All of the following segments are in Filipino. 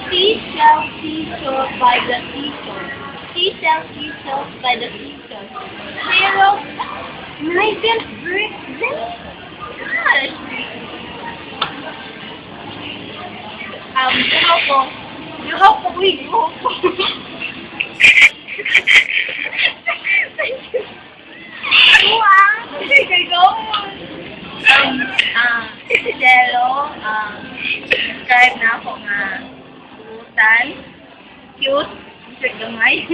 Seashell by the seashore. Seashell by the seashore. Pero, 19th birthday? Gosh! Yuhaw ko, Jello, subscribe na ako nga utan, cute, sir gamay.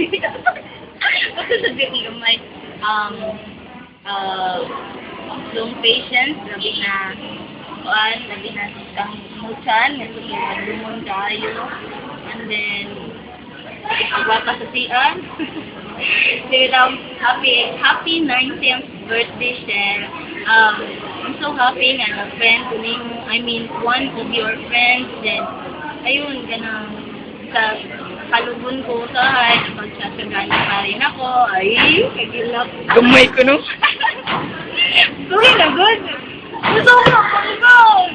Kasi sabi ko gamay, long patience, labi na muchan, lumon tayo, and then, baka sa siyan. So, happy 90th birthday, Shell. I'm so happy nga na friend ko nimo, I mean, one of your friends, then, ayun, ganang, sa kalubon ko sa height, pagsasagana pa rin ako, ay, kagilap. Gamay ko, no? Sorry na, good. Gusto ko na, pag-good.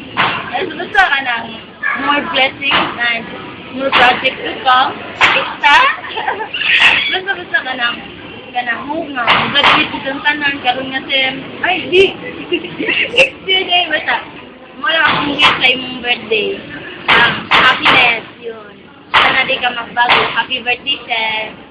Basta ka ng more blessings and more projects to come. Basta? Basta ka ng nga, mag-graduate itong tanan, karoon nga sim, ay, di! Next day, basta, wala akong gift sa imong birthday. Happiness, yun. Sana di ka magbago. Happy birthday, Seth!